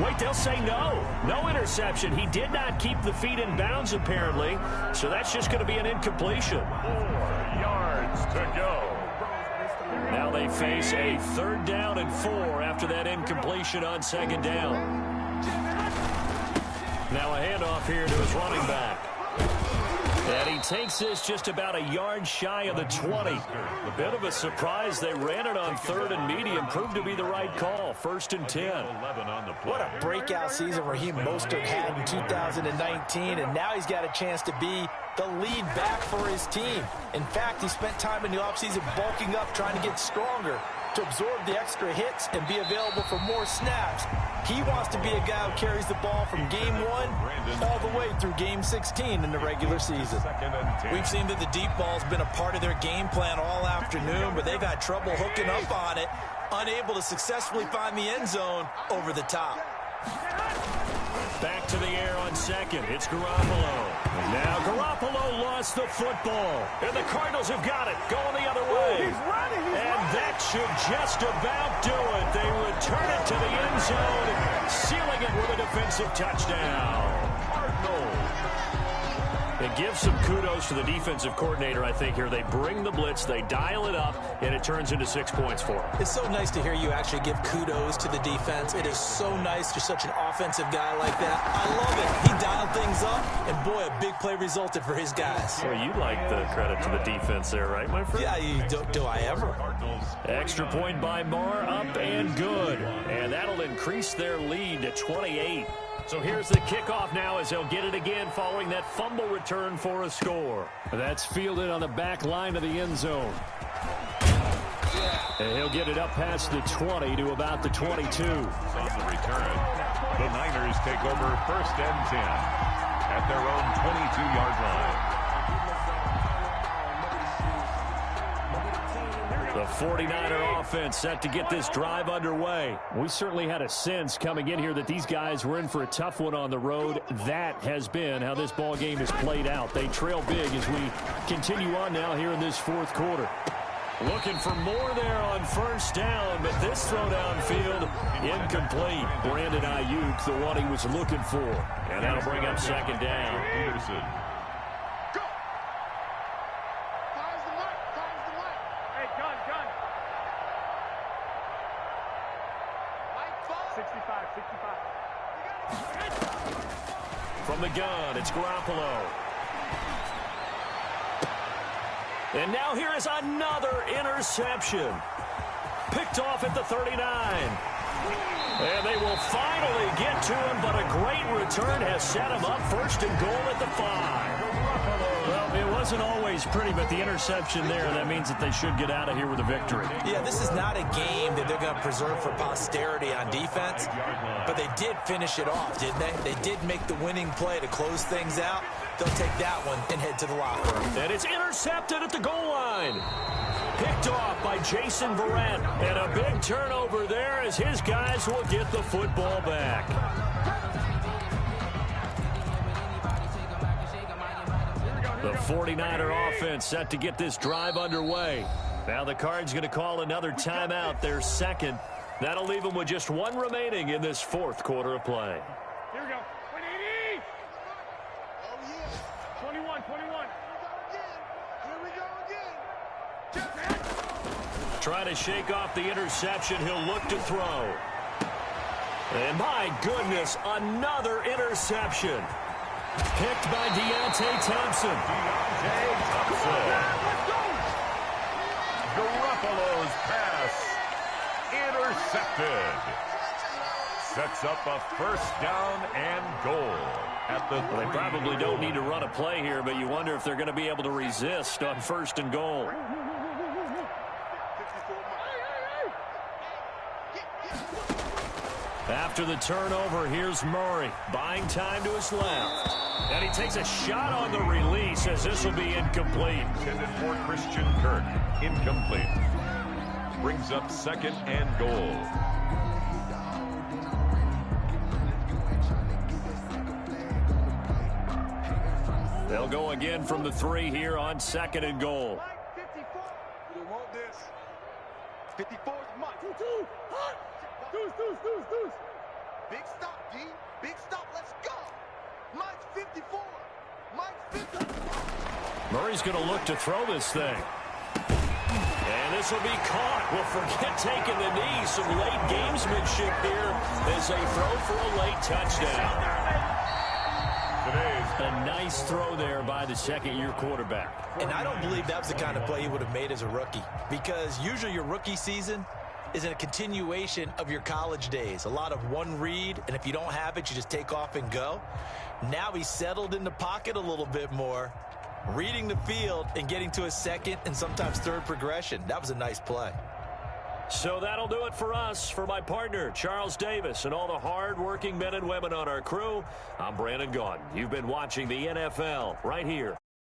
Wait, they'll say no. No interception. He did not keep the feet in bounds, apparently. So that's just going to be an incompletion. 4 yards to go. Now they face a 3rd down and 4 after that incompletion on 2nd down. Now a handoff here to his running back. And he takes this just about a yard shy of the 20. A bit of a surprise. They ran it on 3rd and medium. Proved to be the right call. 1st and 10. What a breakout season Raheem Mostert had in 2019. And now he's got a chance to be the lead back for his team. In fact, he spent time in the offseason bulking up, trying to get stronger, to absorb the extra hits and be available for more snaps. He wants to be a guy who carries the ball from game 1 all the way through game 16 in the regular season. We've seen that the deep ball's been a part of their game plan all afternoon, but they've had trouble hooking up on it, unable to successfully find the end zone over the top. Back to the air on 2nd. It's Garoppolo. And now Garoppolo lost the football. And the Cardinals have got it. Going the other way. And that should just about do it. They return it to the end zone, sealing it with a defensive touchdown. Cardinals. It gives some kudos to the defensive coordinator, I think, here. They bring the blitz, they dial it up, and it turns into 6 points for them. It's so nice to hear you actually give kudos to the defense. It is so nice. You're such an offensive guy like that. I love it. He dialed things up, and boy, a big play resulted for his guys. Well, you like the credit to the defense there, right, my friend? Yeah, do I ever? Extra point by Marr, up and good. And that'll increase their lead to 28. So here's the kickoff now as they'll get it again following that fumble return for a score. That's fielded on the back line of the end zone. And he'll get it up past the 20 to about the 22. On the return, the Niners take over 1st and 10 at their own 22-yard line. The 49er offense set to get this drive underway. We certainly had a sense coming in here that these guys were in for a tough one on the road. That has been how this ball game has played out. They trail big as we continue on now here in this 4th quarter. Looking for more there on 1st down, but this throw downfield incomplete. Brandon Ayuk, the one he was looking for. And that'll bring up 2nd down. Peterson. From the gun, it's Garoppolo. And now here is another interception. Picked off at the 39. And they will finally get to him, but a great return has set him up 1st and goal at the 5. Well, it wasn't always pretty, but the interception there, that means that they should get out of here with a victory. Yeah, this is not a game that they're going to preserve for posterity on defense, but they did finish it off, didn't they? They did make the winning play to close things out. They'll take that one and head to the locker room. And it's intercepted at the goal line. Picked off by Jason Verrett. And a big turnover there as his guys will get the football back. The 49er offense set to get this drive underway. Now the Cards going to call another timeout, their second. That'll leave them with just one remaining in this fourth quarter of play. Here we go. 180. Oh, yeah. 21, 21. Here we go again. Trying to shake off the interception. He'll look to throw. And my goodness, another interception. Picked by Deontay Thompson. Garoppolo's pass intercepted. Sets up a first down and goal at the Well, they probably don't need to run a play here, but you wonder if they're going to be able to resist on first and goal. After the turnover, here's Murray, buying time to his left. And he takes a shot on the release as this will be incomplete. Intended for Christian Kirk. Incomplete. Brings up second and goal. They'll go again from the 3 here on second and goal. 54. You want this. 54 is mine. Deuce. Big stop, D. Big stop. Let's go. Mine's 54. Mine's 50. Murray's going to look to throw this thing. And this will be caught. Well, forget taking the knee. Some late gamesmanship here as they throw for a late touchdown. A nice throw there by the second-year quarterback. And I don't believe that was the kind of play he would have made as a rookie, because usually your rookie season is in a continuation of your college days. A lot of one read, and if you don't have it, you just take off and go. Now he's settled in the pocket a little bit more, reading the field and getting to a second and sometimes third progression. That was a nice play. So that'll do it for us. For my partner, Charles Davis, and all the hard-working men and women on our crew, I'm Brandon Gaudin. You've been watching the NFL right here